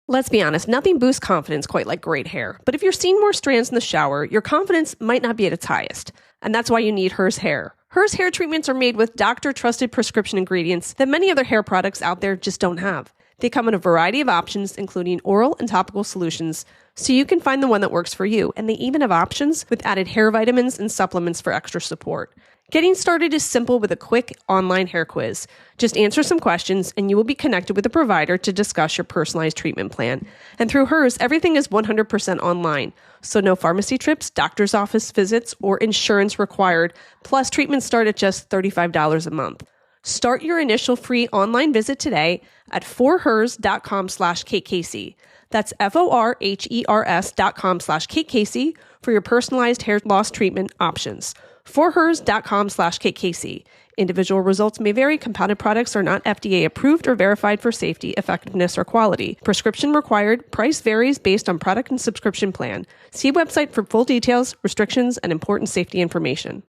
Let's be honest, nothing boosts confidence quite like great hair. But if you're seeing more strands in the shower, your confidence might not be at its highest. And that's why you need Hers Hair. Hers Hair treatments are made with doctor-trusted prescription ingredients that many other hair products out there just don't have. They come in a variety of options, including oral and topical solutions, so you can find the one that works for you. And they even have options with added hair vitamins and supplements for extra support. Getting started is simple with a quick online hair quiz. Just answer some questions and you will be connected with a provider to discuss your personalized treatment plan. And through Hers, everything is 100% online. So no pharmacy trips, doctor's office visits, or insurance required. Plus, treatments start at just $35 a month. Start your initial free online visit today at forhers.com/KKC. That's FORHERS.com/KKC for your personalized hair loss treatment options. forhers.com/KKC. Individual results may vary. Compounded products are not FDA approved or verified for safety, effectiveness, or quality. Prescription required. Price varies based on product and subscription plan. See website for full details, restrictions, and important safety information.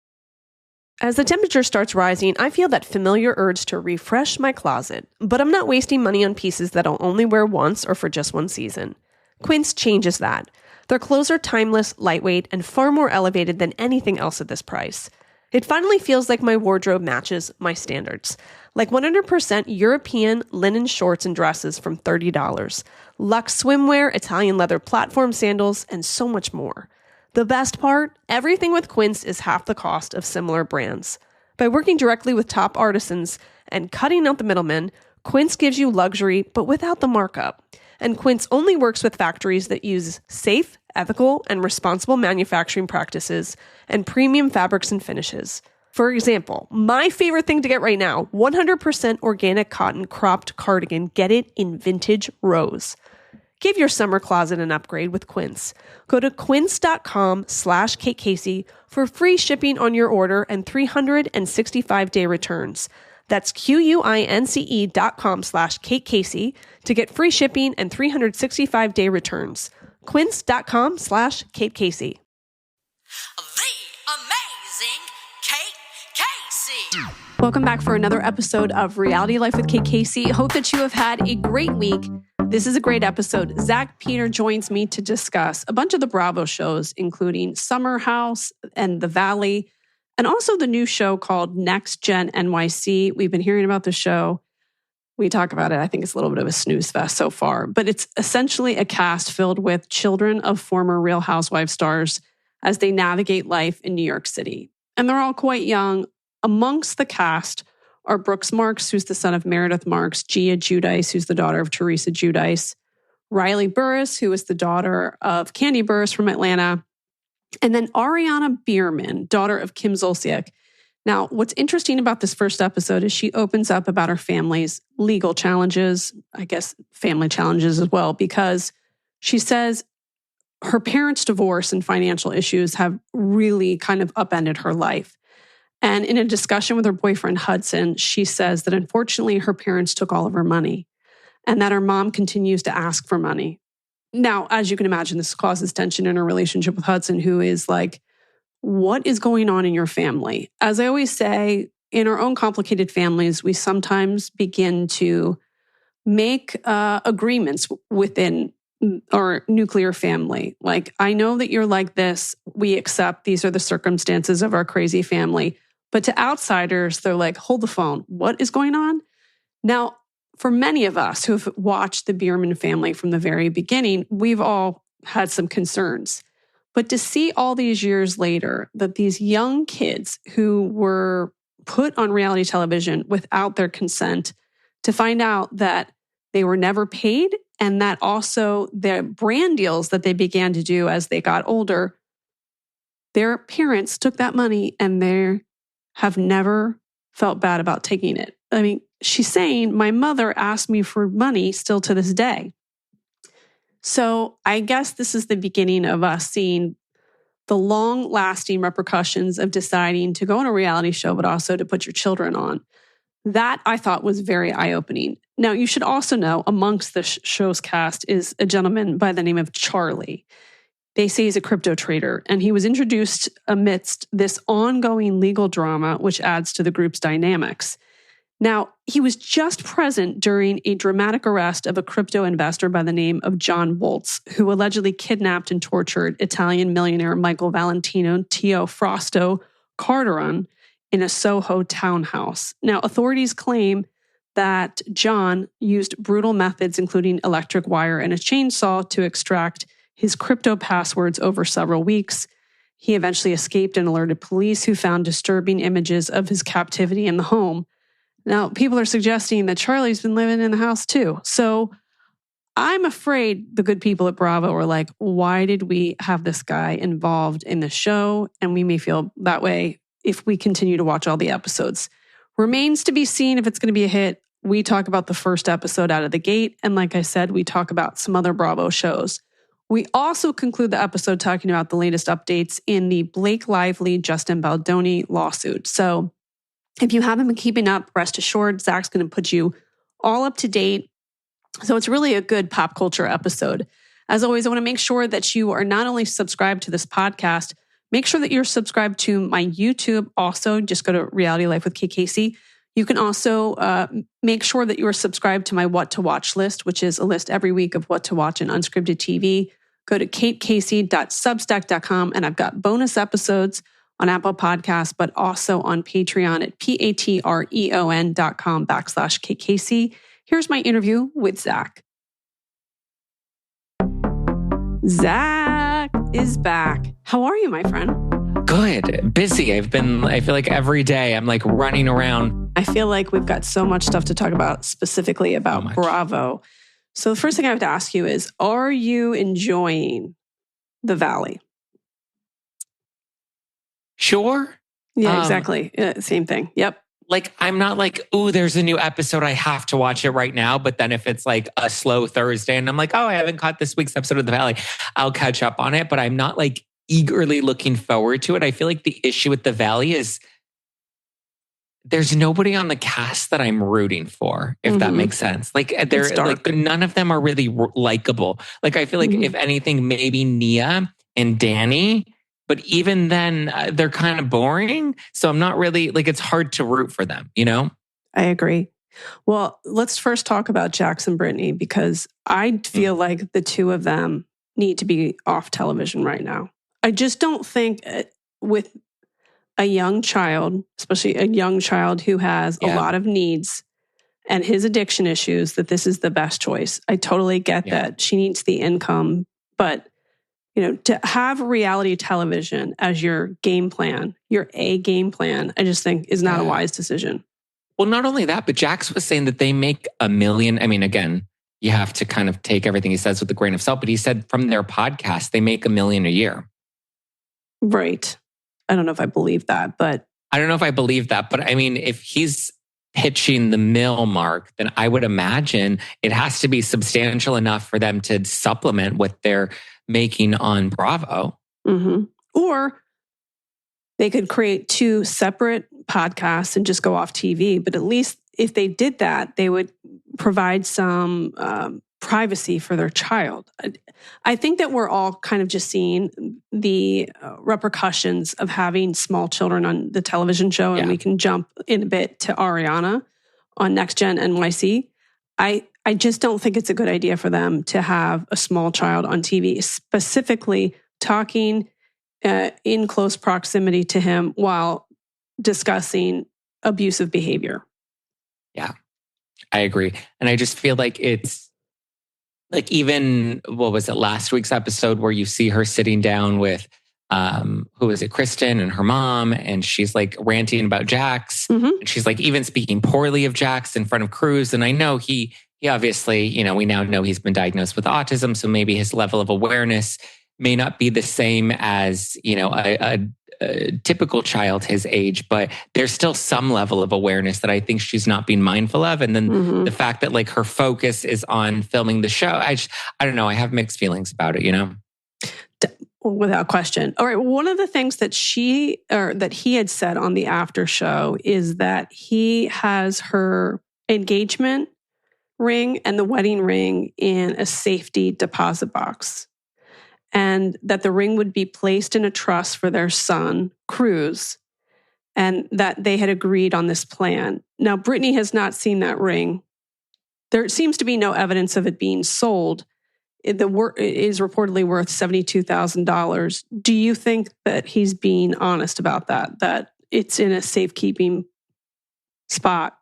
As the temperature starts rising, I feel that familiar urge to refresh my closet, but I'm not wasting money on pieces that I'll only wear once or for just one season. Quince changes that. Their clothes are timeless, lightweight, and far more elevated than anything else at this price. It finally feels like my wardrobe matches my standards. Like 100% European linen shorts and dresses from $30, luxe swimwear, Italian leather platform sandals, and so much more. The best part? Everything with Quince is half the cost of similar brands. By working directly with top artisans and cutting out the middlemen, Quince gives you luxury, but without the markup. And Quince only works with factories that use safe, ethical, and responsible manufacturing practices and premium fabrics and finishes. For example, my favorite thing to get right now, 100% organic cotton cropped cardigan. Get it in vintage rose. Give your summer closet an upgrade with Quince. Go to quince.com/KKC for free shipping on your order and 365-day returns. That's QUINCE.com/KKC to get free shipping and 365-day returns. Quince.com/KKC. The amazing Kate Casey. Welcome back for another episode of Reality Life with Kate Casey. Hope that you have had a great week. This is a great episode. Zack Peter joins me to discuss a bunch of the Bravo shows, including Summer House and The Valley, and also the new show called Next Gen NYC. We've been hearing about the show. We talk about it. I think it's a little bit of a snooze fest so far, but it's essentially a cast filled with children of former Real Housewives stars as they navigate life in New York City. And they're all quite young. Amongst the cast are Brooks Marks, who's the son of Meredith Marks, Gia Giudice, who's the daughter of Teresa Giudice, Riley Burris, who is the daughter of Candy Burris from Atlanta, and then Ariana Bierman, daughter of Kim Zolciak. Now, what's interesting about this first episode is she opens up about her family's legal challenges, I guess family challenges as well, because she says her parents' divorce and financial issues have really kind of upended her life. And in a discussion with her boyfriend, Hudson, she says that unfortunately her parents took all of her money and that her mom continues to ask for money. Now, as you can imagine, this causes tension in her relationship with Hudson, who is like, what is going on in your family? As I always say, in our own complicated families, we sometimes begin to make agreements within our nuclear family. Like, I know that you're like this. We accept these are the circumstances of our crazy family. But to outsiders, they're like, hold the phone. What is going on? Now, for many of us who have watched the Bierman family from the very beginning, we've all had some concerns. But to see all these years later that these young kids who were put on reality television without their consent, to find out that they were never paid and that also their brand deals that they began to do as they got older, their parents took that money and they have never felt bad about taking it. I mean, she's saying, my mother asked me for money still to this day. So I guess this is the beginning of us seeing the long-lasting repercussions of deciding to go on a reality show, but also to put your children on. That I thought was very eye-opening. Now, you should also know amongst the show's cast is a gentleman by the name of Charlie. They say he's a crypto trader, and he was introduced amidst this ongoing legal drama, which adds to the group's dynamics. Now, he was just present during a dramatic arrest of a crypto investor by the name of John Boltz, who allegedly kidnapped and tortured Italian millionaire Michael Valentino Tio Frosto Carteron in a Soho townhouse. Now, authorities claim that John used brutal methods, including electric wire and a chainsaw, to extract his crypto passwords over several weeks. He eventually escaped and alerted police, who found disturbing images of his captivity in the home. Now, people are suggesting that Charlie's been living in the house too. So I'm afraid the good people at Bravo are like, why did we have this guy involved in the show? And we may feel that way if we continue to watch all the episodes. Remains to be seen if it's going to be a hit. We talk about the first episode out of the gate. And like I said, we talk about some other Bravo shows. We also conclude the episode talking about the latest updates in the Blake Lively, Justin Baldoni lawsuit. So if you haven't been keeping up, rest assured, Zach's going to put you all up to date. So it's really a good pop culture episode. As always, I want to make sure that you are not only subscribed to this podcast, make sure that you're subscribed to my YouTube. Also, just go to Reality Life with KKC. You can also make sure that you are subscribed to my What to Watch list, which is a list every week of what to watch in unscripted TV. Go to katecasey.substack.com, and I've got bonus episodes on Apple Podcasts, but also on Patreon at patreon.com/KKC. Here's my interview with Zach. Zach is back. How are you, my friend? Good. Busy. I feel like every day I'm like running around. I feel like we've got so much stuff to talk about, specifically about Bravo. So the first thing I have to ask you is, are you enjoying the Valley? Sure. Yeah, exactly. Same thing. Yep. Like, I'm not like, ooh, there's a new episode, I have to watch it right now. But then if it's like a slow Thursday and I'm like, oh, I haven't caught this week's episode of The Valley, I'll catch up on it. But I'm not like eagerly looking forward to it. I feel like the issue with The Valley is there's nobody on the cast that I'm rooting for, if that makes sense. Like, they're like, none of them are really likable. Like, I feel like if anything, maybe Nia and Danny. But even then, they're kind of boring. So I'm not really, like, it's hard to root for them, you know? I agree. Well, let's first talk about Jax and Brittany, because I feel like the two of them need to be off television right now. I just don't think with a young child, especially a young child who has a lot of needs and his addiction issues, that this is the best choice. I totally get that she needs the income, but you know, to have reality television as your game plan, your A game plan, I just think is not a wise decision. Well, not only that, but Jax was saying that they make $1 million. I mean, again, you have to kind of take everything he says with a grain of salt, but he said from their podcast, they make $1 million a year. Right. I don't know if I believe that, but. I don't know if I believe that, but I mean, if he's pitching the mill mark, then I would imagine it has to be substantial enough for them to supplement what they're making on Bravo. Or they could create two separate podcasts and just go off TV. But at least if they did that, they would provide some privacy for their child. I think that we're all kind of just seeing the repercussions of having small children on the television show. And we can jump in a bit to Ariana on Next Gen NYC. I just don't think it's a good idea for them to have a small child on TV, specifically talking in close proximity to him while discussing abusive behavior. Yeah, I agree. And I just feel like it's like, even, what was it, last week's episode where you see her sitting down with, who is it, Kristen and her mom, and she's like ranting about Jax. And she's like even speaking poorly of Jax in front of Cruz. And I know he obviously, you know, we now know he's been diagnosed with autism. So maybe his level of awareness may not be the same as, you know, a typical child his age, but there's still some level of awareness that I think she's not being mindful of. And then the fact that like her focus is on filming the show, I don't know. I have mixed feelings about it, you know? Without question. All right. One of the things that he had said on the after show is that he has her engagement ring and the wedding ring in a safety deposit box, and that the ring would be placed in a trust for their son, Cruz. and that they had agreed on this plan. Now, Brittany has not seen that ring. There seems to be no evidence of it being sold. It is reportedly worth $72,000. Do you think that he's being honest about that it's in a safekeeping spot?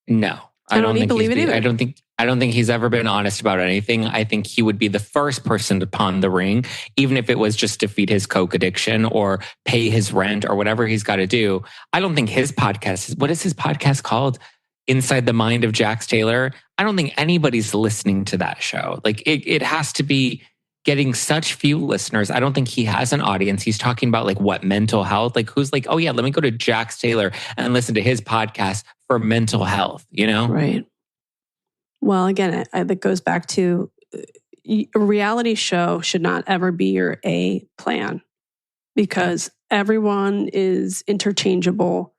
No, I don't believe it either. I don't think he's ever been honest about anything. I think he would be the first person to pawn the ring, even if it was just to feed his coke addiction or pay his rent or whatever he's got to do. I don't think his podcast what is his podcast called? Inside the Mind of Jax Taylor. I don't think anybody's listening to that show. Like it has to be getting such few listeners. I don't think he has an audience. He's talking about like what mental health, like who's like, oh yeah, let me go to Jax Taylor and listen to his podcast for mental health, you know? Right. Well, again, that goes back to a reality show should not ever be your A plan because everyone is interchangeable.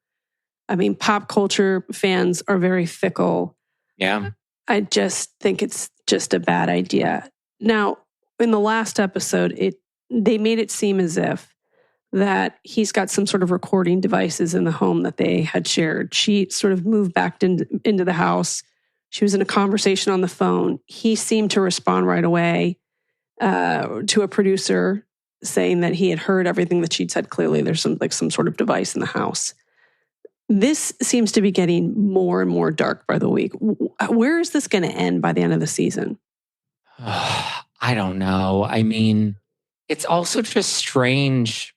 I mean, pop culture fans are very fickle. Yeah. I just think it's just a bad idea. Now, in the last episode, they made it seem as if that he's got some sort of recording devices in the home that they had shared. She sort of moved back into the house. She was in a conversation on the phone. He seemed to respond right away to a producer saying that he had heard everything that she'd said. Clearly, there's some sort of device in the house. This seems to be getting more and more dark by the week. Where is this going to end by the end of the season? I don't know. I mean, it's also just strange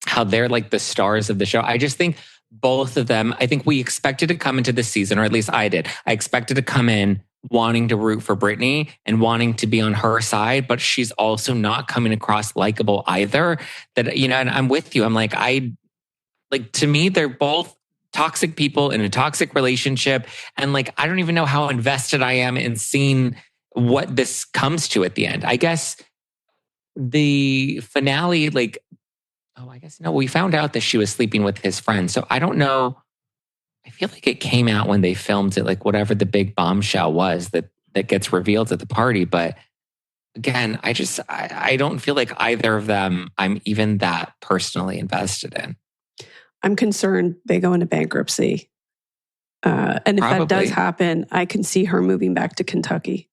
how they're like the stars of the show. I just think both of them, I think we expected to come into this season, or at least I did. I expected to come in wanting to root for Brittany and wanting to be on her side, but she's also not coming across likable either. That, you know, and I'm with you. I'm like, to me, they're both toxic people in a toxic relationship. And like, I don't even know how invested I am in seeing what this comes to at the end. I guess the finale, we found out that she was sleeping with his friend. So I don't know. I feel like it came out when they filmed it, like whatever the big bombshell was that gets revealed at the party. But again, I don't feel like either of them I'm even that personally invested in. I'm concerned they go into bankruptcy. And if that does happen, I can see her moving back to Kentucky.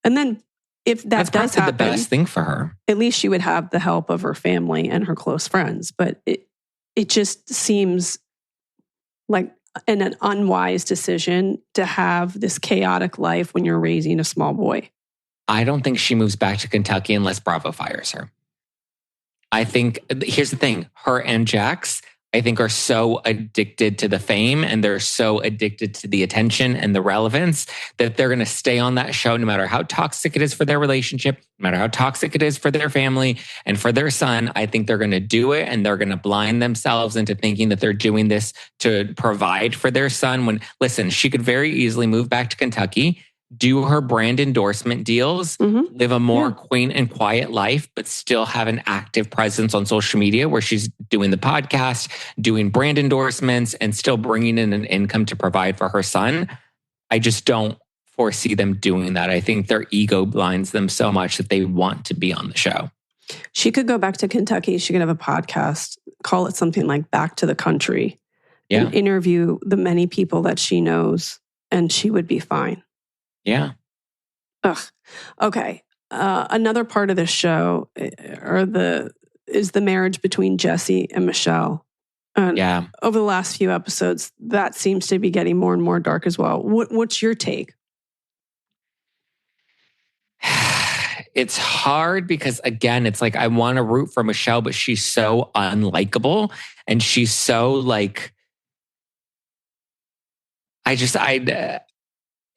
And then if that does happen, the best thing for her. At least she would have the help of her family and her close friends. But it just seems like an unwise decision to have this chaotic life when you're raising a small boy. I don't think she moves back to Kentucky unless Bravo fires her. I think, here's the thing, her and Jax, I think, are so addicted to the fame and they're so addicted to the attention and the relevance that they're going to stay on that show no matter how toxic it is for their relationship, no matter how toxic it is for their family and for their son. I think they're going to do it and they're going to blind themselves into thinking that they're doing this to provide for their son. When, listen, she could very easily move back to Kentucky, do her brand endorsement deals, live a more quaint and quiet life, but still have an active presence on social media where she's doing the podcast, doing brand endorsements, and still bringing in an income to provide for her son. I just don't foresee them doing that. I think their ego blinds them so much that they want to be on the show. She could go back to Kentucky. She could have a podcast, call it something like Back to the Country, and interview the many people that she knows, and she would be fine. Yeah. Ugh. Okay. Another part of this show is the marriage between Jesse and Michelle. Over the last few episodes, that seems to be getting more and more dark as well. What's your take? It's hard because, again, it's like I want to root for Michelle, but she's so unlikable and she's so like,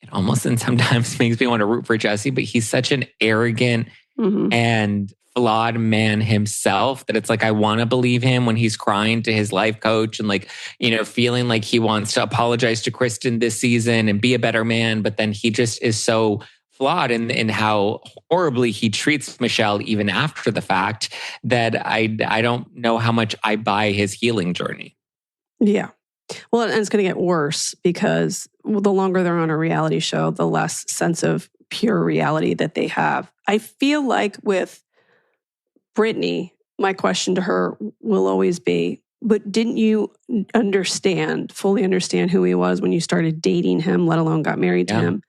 it almost and sometimes makes me want to root for Jesse, but he's such an arrogant and flawed man himself that it's like I want to believe him when he's crying to his life coach and like, you know, feeling like he wants to apologize to Kristen this season and be a better man. But then he just is so flawed in how horribly he treats Michelle even after the fact that I don't know how much I buy his healing journey. Yeah. Well, and it's going to get worse because the longer they're on a reality show, the less sense of pure reality that they have. I feel like with Brittany, my question to her will always be, But didn't you fully understand who he was when you started dating him, let alone got married to him?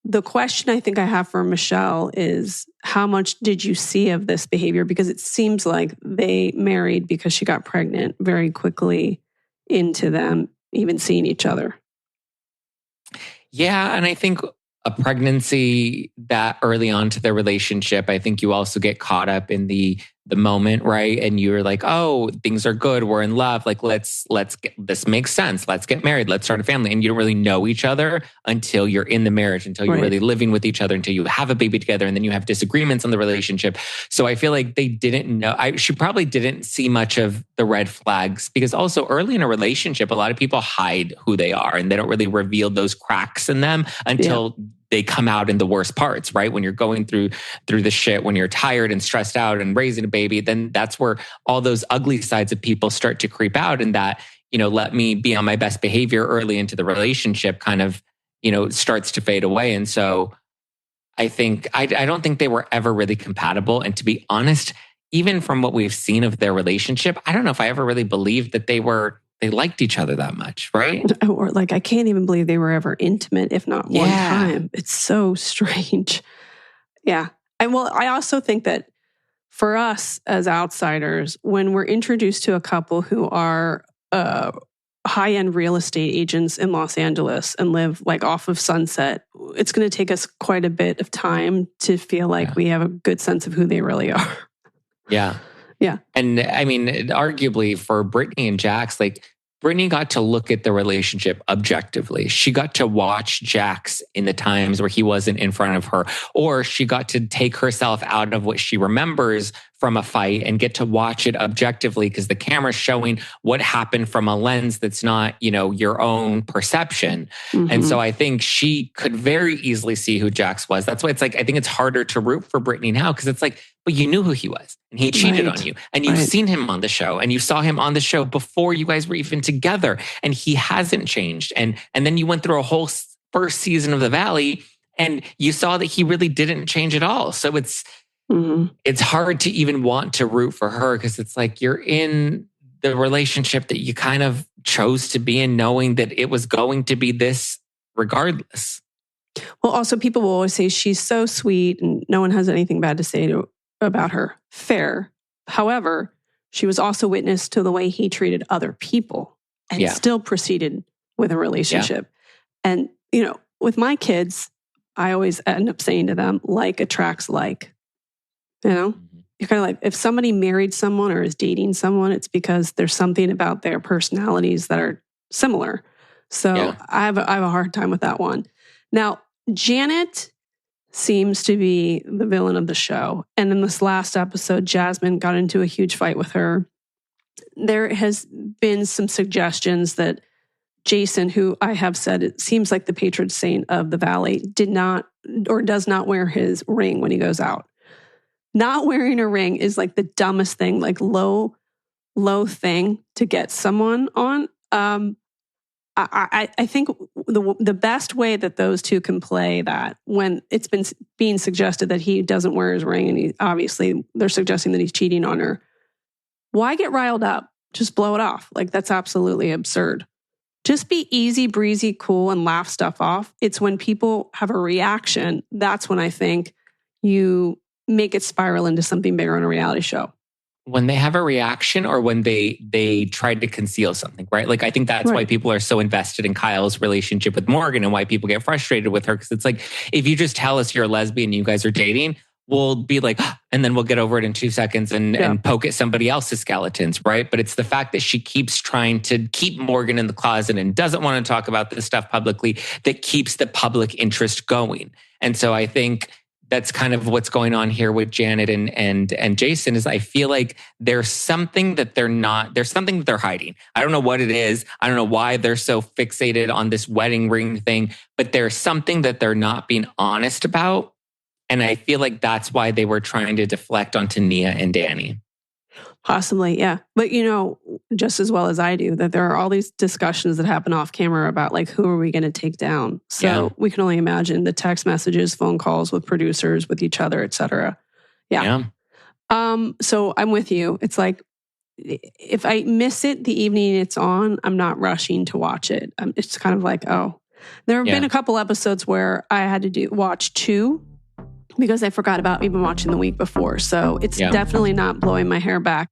The question I think I have for Michelle is, how much did you see of this behavior? Because it seems like they married because she got pregnant very quickly into them even seeing each other. Yeah, and I think a pregnancy that early on to their relationship, I think you also get caught up in the moment, right? And you're like, oh, things are good, we're in love, like let's get, this makes sense, let's get married, let's start a family. And you don't really know each other until you're in the marriage, until you're really living with each other, until you have a baby together, and then you have disagreements on the relationship. So I feel like they didn't know. She probably didn't see much of the red flags, because also early in a relationship, a lot of people hide who they are and they don't really reveal those cracks in them until they come out in the worst parts, right? When you're going through the shit, when you're tired and stressed out and raising a baby, then that's where all those ugly sides of people start to creep out. And that, let me be on my best behavior early into the relationship kind of, starts to fade away. And so I think, I don't think they were ever really compatible. And to be honest, even from what we've seen of their relationship, I don't know if I ever really believed that they liked each other that much, right? Or like, I can't even believe they were ever intimate, if not one time. It's so strange. Yeah. And well, I also think that for us as outsiders, when we're introduced to a couple who are high-end real estate agents in Los Angeles and live like off of Sunset, it's going to take us quite a bit of time to feel like we have a good sense of who they really are. Yeah. Yeah. And I mean, arguably for Brittany and Jax, like Brittany got to look at the relationship objectively. She got to watch Jax in the times where he wasn't in front of her, or she got to take herself out of what she remembers from a fight and get to watch it objectively, because the camera's showing what happened from a lens that's not, your own perception. Mm-hmm. And so I think she could very easily see who Jax was. That's why it's like, I think it's harder to root for Brittany now, because it's like, but you knew who he was and he cheated on you, and you've seen him on the show, and you saw him on the show before you guys were even together, and he hasn't changed. And then you went through a whole first season of The Valley and you saw that he really didn't change at all. So it's hard to even want to root for her, because it's like you're in the relationship that you kind of chose to be in, knowing that it was going to be this regardless. Well, also people will always say she's so sweet and no one has anything bad to say about her. Fair. However, she was also witness to the way he treated other people and still proceeded with a relationship. Yeah. And, with my kids, I always end up saying to them, like attracts like. You're kind of like, if somebody married someone or is dating someone, it's because there's something about their personalities that are similar. So I have a hard time with that one. Now, Janet seems to be the villain of the show. And in this last episode, Jasmine got into a huge fight with her. There has been some suggestions that Jason, who I have said, it seems like the patron saint of the Valley, did not or does not wear his ring when he goes out. Not wearing a ring is like the dumbest thing, like low thing to get someone on. I think the best way that those two can play that, when it's been being suggested that he doesn't wear his ring, and obviously they're suggesting that he's cheating on her. Why get riled up? Just blow it off. Like, that's absolutely absurd. Just be easy, breezy, cool, and laugh stuff off. It's when people have a reaction, that's when I think you make it spiral into something bigger on a reality show. When they have a reaction, or when they tried to conceal something, right? Like, I think that's why people are so invested in Kyle's relationship with Morgan, and why people get frustrated with her. Because it's like, if you just tell us you're a lesbian and you guys are dating, we'll be like, and then we'll get over it in 2 seconds and poke at somebody else's skeletons, right? But it's the fact that she keeps trying to keep Morgan in the closet and doesn't want to talk about this stuff publicly that keeps the public interest going. And so I think that's kind of what's going on here with Janet and Jason. Is I feel like there's something that there's something that they're hiding. I don't know what it is. I don't know why they're so fixated on this wedding ring thing, but there's something that they're not being honest about. And I feel like that's why they were trying to deflect onto Nia and Danny. Possibly, yeah. But just as well as I do, that there are all these discussions that happen off camera about like, who are we going to take down? So we can only imagine the text messages, phone calls with producers, with each other, et cetera. Yeah. So I'm with you. It's like, if I miss it the evening it's on, I'm not rushing to watch it. It's kind of like, oh, there have been a couple episodes where I had to watch 2 because I forgot about even watching the week before. So it's definitely not blowing my hair back.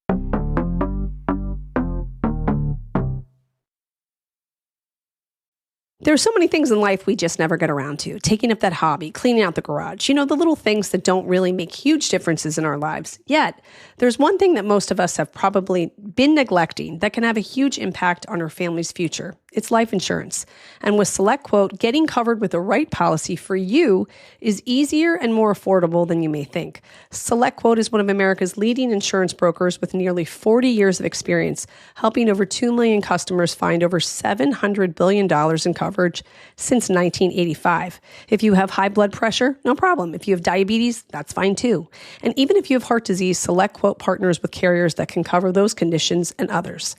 There are so many things in life we just never get around to. Taking up that hobby, cleaning out the garage, the little things that don't really make huge differences in our lives. Yet, there's one thing that most of us have probably been neglecting that can have a huge impact on our family's future. It's life insurance. And with SelectQuote, getting covered with the right policy for you is easier and more affordable than you may think. SelectQuote is one of America's leading insurance brokers with nearly 40 years of experience, helping over 2 million customers find over $700 billion in coverage since 1985. If you have high blood pressure, no problem. If you have diabetes, that's fine too. And even if you have heart disease, SelectQuote partners with carriers that can cover those conditions and others.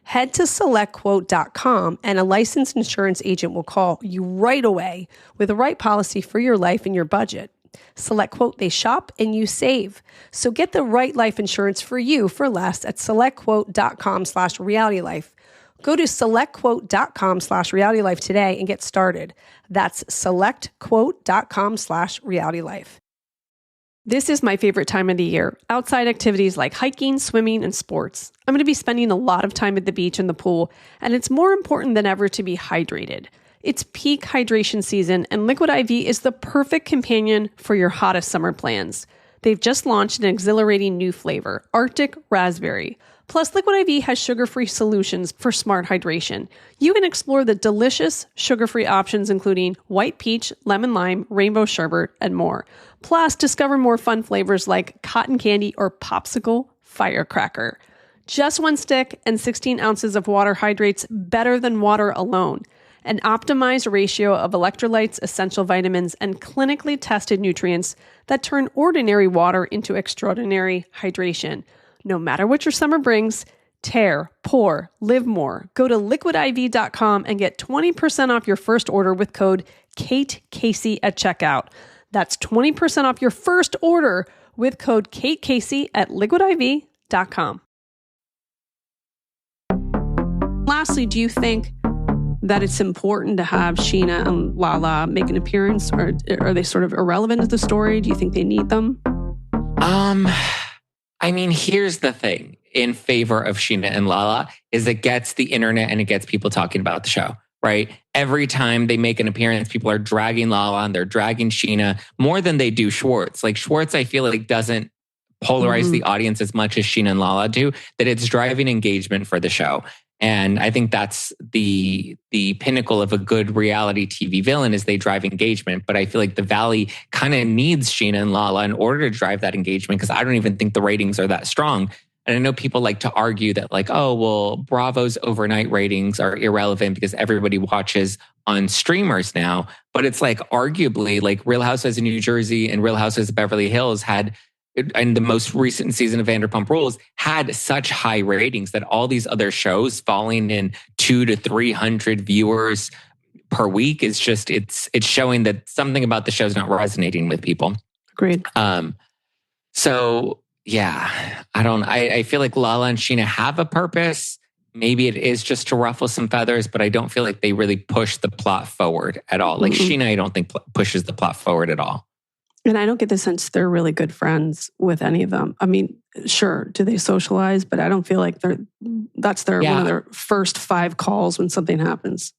Head to SelectQuote.com and a licensed insurance agent will call you right away with the right policy for your life and your budget. SelectQuote, they shop and you save. So get the right life insurance for you for less at SelectQuote.com/realitylife. Go to SelectQuote.com/realitylife today and get started. That's SelectQuote.com/realitylife. This is my favorite time of the year. Outside activities like hiking, swimming, and sports. I'm going to be spending a lot of time at the beach and the pool, and it's more important than ever to be hydrated. It's peak hydration season, and Liquid IV is the perfect companion for your hottest summer plans. They've just launched an exhilarating new flavor, Arctic Raspberry. Plus, Liquid IV has sugar-free solutions for smart hydration. You can explore the delicious sugar-free options including white peach, lemon lime, rainbow sherbet, and more. Plus, discover more fun flavors like cotton candy or popsicle firecracker. Just 1 stick and 16 ounces of water hydrates better than water alone. An optimized ratio of electrolytes, essential vitamins, and clinically tested nutrients that turn ordinary water into extraordinary hydration. No matter what your summer brings, tear, pour, live more. Go to liquidiv.com and get 20% off your first order with code KateCasey at checkout. That's 20% off your first order with code KateCasey at liquidiv.com. Lastly, do you think that it's important to have Sheena and Lala make an appearance, or are they sort of irrelevant to the story? Do you think they need them? I mean, here's the thing in favor of Sheena and Lala is it gets the internet and it gets people talking about the show, right? Every time they make an appearance, people are dragging Lala and they're dragging Sheena more than they do Schwartz. Like Schwartz, I feel like doesn't polarize the audience as much as Sheena and Lala do, that it's driving engagement for the show. And I think that's the pinnacle of a good reality TV villain is they drive engagement. But I feel like the Valley kind of needs Sheena and Lala in order to drive that engagement because I don't even think the ratings are that strong. And I know people like to argue that like, oh, well, Bravo's overnight ratings are irrelevant because everybody watches on streamers now. But it's like arguably like Real Housewives of New Jersey and Real Housewives of Beverly Hills had, and the most recent season of Vanderpump Rules had such high ratings that all these other shows falling in 200 to 300 viewers per week is just, it's showing that something about the show is not resonating with people. Agreed. So yeah, I feel like Lala and Sheena have a purpose. Maybe it is just to ruffle some feathers, but I don't feel like they really push the plot forward at all. Like Sheena, I don't think pushes the plot forward at all. And I don't get the sense they're really good friends with any of them. I mean, sure, do they socialize? But I don't feel like that's one of their first 5 calls when something happens.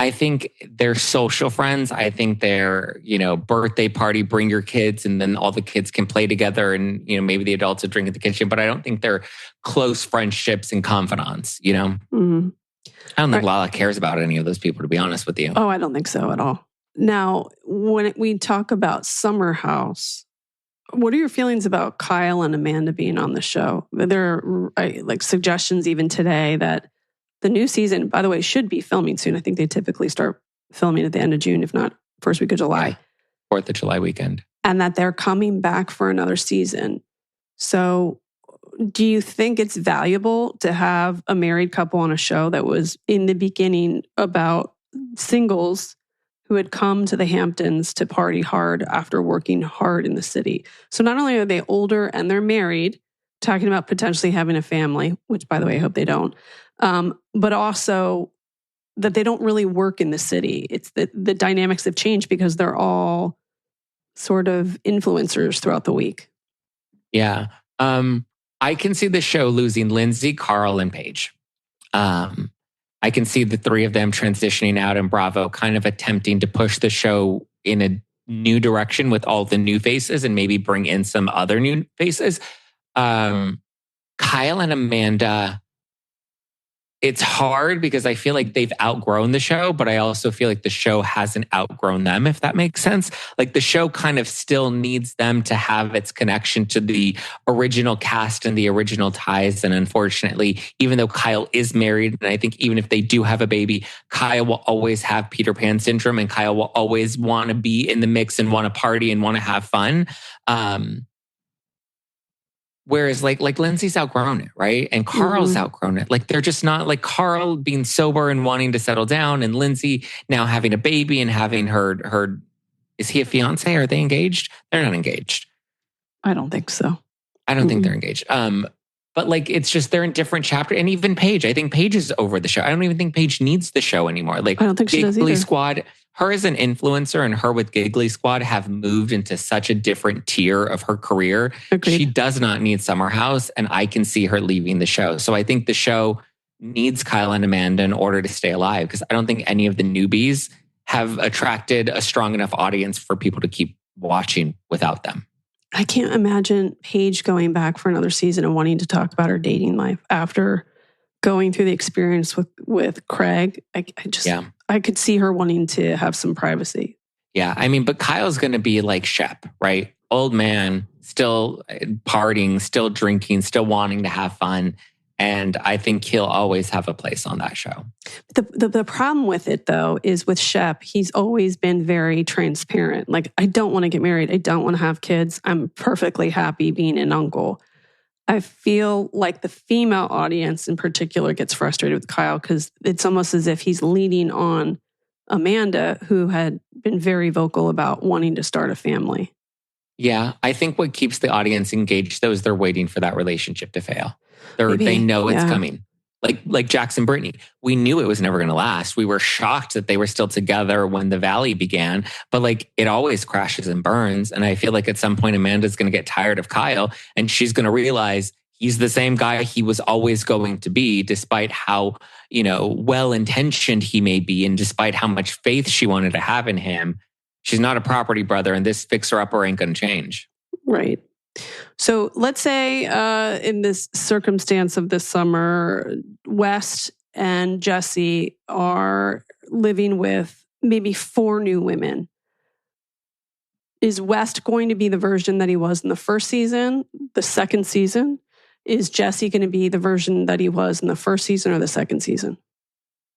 I think they're social friends. I think they're, birthday party, bring your kids, and then all the kids can play together and, maybe the adults will drink at the kitchen. But I don't think they're close friendships and confidants, Mm-hmm. I don't think Lala cares about any of those people, to be honest with you. Oh, I don't think so at all. Now, when we talk about Summer House, what are your feelings about Kyle and Amanda being on the show? There are like suggestions even today that the new season, by the way, should be filming soon. I think they typically start filming at the end of June, if not first week of July. 4th of July weekend. And that they're coming back for another season. So do you think it's valuable to have a married couple on a show that was in the beginning about singles who had come to the Hamptons to party hard after working hard in the city? So not only are they older and they're married, talking about potentially having a family, which by the way, I hope they don't. But also that they don't really work in the city. It's the dynamics have changed because they're all sort of influencers throughout the week. Yeah. I can see the show losing Lindsay, Carl, and Paige. I can see the three of them transitioning out and Bravo kind of attempting to push the show in a new direction with all the new faces and maybe bring in some other new faces. Kyle and Amanda, it's hard because I feel like they've outgrown the show, but I also feel like the show hasn't outgrown them, if that makes sense. Like the show kind of still needs them to have its connection to the original cast and the original ties. And unfortunately, even though Kyle is married, and I think even if they do have a baby, Kyle will always have Peter Pan syndrome and Kyle will always want to be in the mix and want to party and want to have fun. Whereas like Lindsay's outgrown it, right? And Carl's outgrown it. Like they're just not like Carl being sober and wanting to settle down and Lindsay now having a baby and having her is he a fiance? Are they engaged? They're not engaged. I don't think so. I don't think they're engaged. But like it's just they're in different chapters. And even Paige, I think Paige is over the show. I don't even think Paige needs the show anymore. Like I don't think she does Giggly either. Squad, her as an influencer and her with Giggly Squad have moved into such a different tier of her career. Agreed. She does not need Summer House, and I can see her leaving the show. So I think the show needs Kyle and Amanda in order to stay alive because I don't think any of the newbies have attracted a strong enough audience for people to keep watching without them. I can't imagine Paige going back for another season and wanting to talk about her dating life after going through the experience with Craig. I could see her wanting to have some privacy. Yeah, I mean, but Kyle's going to be like Shep, right? Old man, still partying, still drinking, still wanting to have fun. And I think he'll always have a place on that show. The problem with it, though, is with Shep, he's always been very transparent. Like, I don't want to get married. I don't want to have kids. I'm perfectly happy being an uncle. I feel like the female audience in particular gets frustrated with Kyle because it's almost as if he's leading on Amanda, who had been very vocal about wanting to start a family. Yeah, I think what keeps the audience engaged, though, is they're waiting for that relationship to fail. They know it's coming. Like Jackson Brittany, we knew it was never going to last. We were shocked that they were still together when the Valley began, but like it always crashes and burns. And I feel like at some point Amanda's going to get tired of Kyle and she's going to realize he's the same guy he was always going to be, despite how, well-intentioned he may be and despite how much faith she wanted to have in him. She's not a property brother and this fixer-upper ain't going to change. Right. So let's say in this circumstance of this summer, West and Jesse are living with maybe 4 new women. Is West going to be the version that he was in the first season, the second season? Is Jesse going to be the version that he was in the first season or the second season?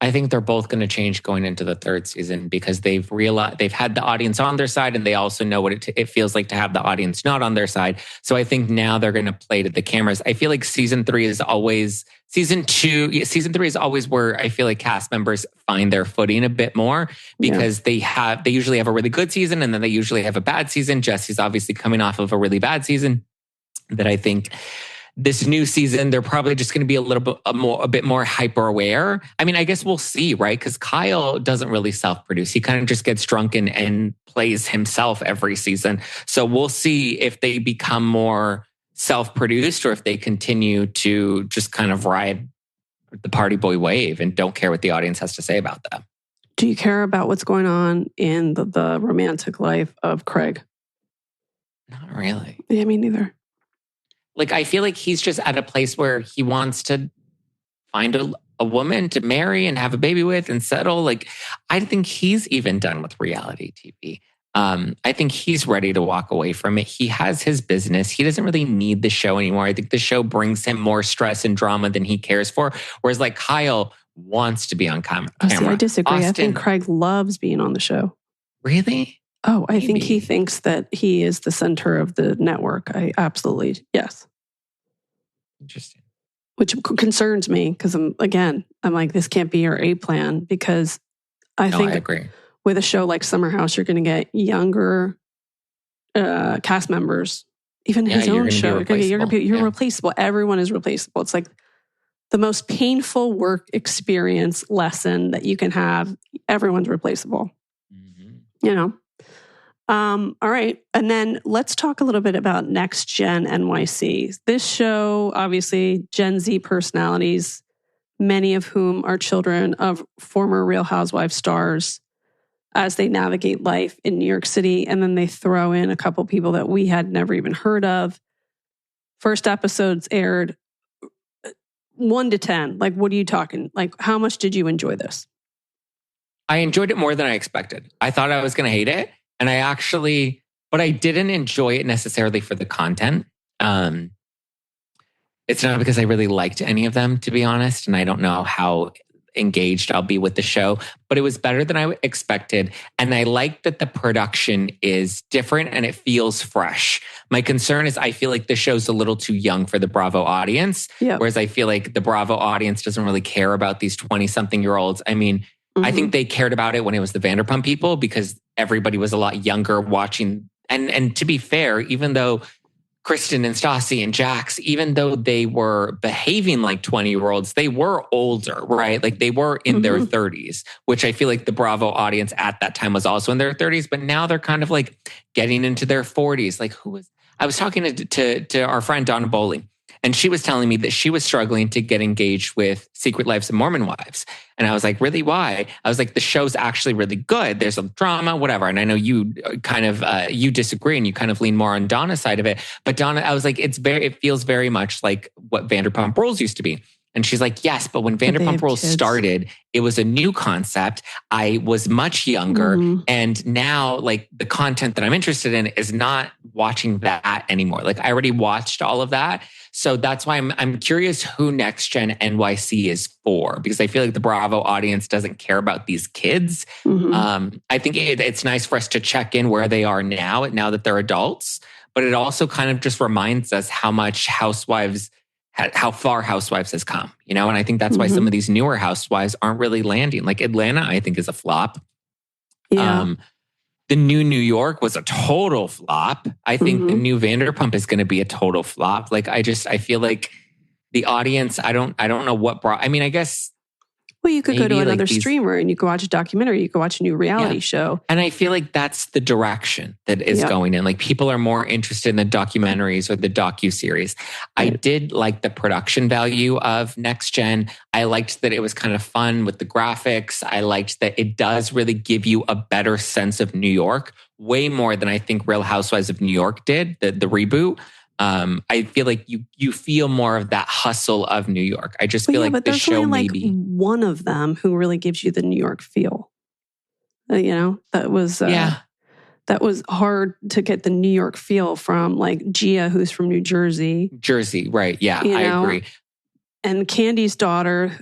I think they're both going to change going into the third season because they've realized they've had the audience on their side and they also know what it feels like to have the audience not on their side. So I think now they're going to play to the cameras. I feel like season 3 is always season 3 is always where I feel like cast members find their footing a bit more because they usually have a really good season and then they usually have a bad season. Jesse's obviously coming off of a really bad season that I think this new season, they're probably just going to be a bit more hyper aware. I mean, I guess we'll see, right? Because Kyle doesn't really self-produce. He kind of just gets drunk and plays himself every season. So we'll see if they become more self-produced or if they continue to just kind of ride the party boy wave and don't care what the audience has to say about them. Do you care about what's going on in the romantic life of Craig? Not really. Yeah, me neither. Like, I feel like he's just at a place where he wants to find a woman to marry and have a baby with and settle. Like, I think he's even done with reality TV. I think he's ready to walk away from it. He has his business. He doesn't really need the show anymore. I think the show brings him more stress and drama than he cares for. Whereas like Kyle wants to be on camera. See, I disagree. I think Craig loves being on the show. Really? Oh, I think he thinks that he is the center of the network. Yes. Interesting. Which concerns me because I'm like, this can't be your A plan because I agree. With a show like Summer House, you're going to get younger cast members even his you're own gonna be show. replaceable. You're replaceable. Everyone is replaceable. It's like the most painful work experience lesson that you can have. Everyone's replaceable. You know? All right. And then let's talk a little bit about Next Gen NYC. This show, obviously, Gen Z personalities, many of whom are children of former Real Housewives stars as they navigate life in New York City. And then they throw in a couple people that we had never even heard of. First episodes aired 1 to 10. Like, what are you talking? Like, how much did you enjoy this? I enjoyed it more than I expected. I thought I was going to hate it. And but I didn't enjoy it necessarily for the content. It's not because I really liked any of them, to be honest. And I don't know how engaged I'll be with the show, but it was better than I expected. And I like that the production is different and it feels fresh. My concern is I feel like the show's a little too young for the Bravo audience. Yep. Whereas I feel like the Bravo audience doesn't really care about these 20-something-year-olds. I mean, I think they cared about it when it was the Vanderpump people because everybody was a lot younger watching. And to be fair, even though Kristen and Stassi and Jax, even though they were behaving like 20-year-olds, they were older, right? Like they were in their 30s, which I feel like the Bravo audience at that time was also in their 30s, but now they're kind of like getting into their 40s. Like I was talking to our friend Donna Bowley, and she was telling me that she was struggling to get engaged with Secret Lives of Mormon Wives. And I was like, really, why? I was like, the show's actually really good. There's a drama, whatever. And I know you kind of, you disagree and you kind of lean more on Donna's side of it. But Donna, I was like, it feels very much like what Vanderpump Rules used to be. And she's like, yes, but when Vanderpump Rules started, it was a new concept. I was much younger. And now like the content that I'm interested in is not watching that anymore. Like I already watched all of that. So that's why I'm curious who Next Gen NYC is for, because I feel like the Bravo audience doesn't care about these kids. I think it's nice for us to check in where they are now that they're adults, but it also kind of just reminds us how far Housewives has come, you know? And I think that's why some of these newer Housewives aren't really landing. Like Atlanta, I think is a flop. Yeah. The new New York was a total flop. I think the new Vanderpump is going to be a total flop. Like I feel like the audience, I don't know what brought, I mean, I guess. Well, you could go to another streamer and you could watch a documentary, you could watch a new reality show. And I feel like that's the direction that is going in. Like people are more interested in the documentaries or the docuseries. I did like the production value of Next Gen. I liked that it was kind of fun with the graphics. I liked that it does really give you a better sense of New York, way more than I think Real Housewives of New York did, the reboot. I feel like you feel more of that hustle of New York. I just feel like the show maybe one of them who really gives you the New York feel. You know, that was hard to get the New York feel from like Gia, who's from New Jersey. Right? Yeah, I agree. And Candy's daughter,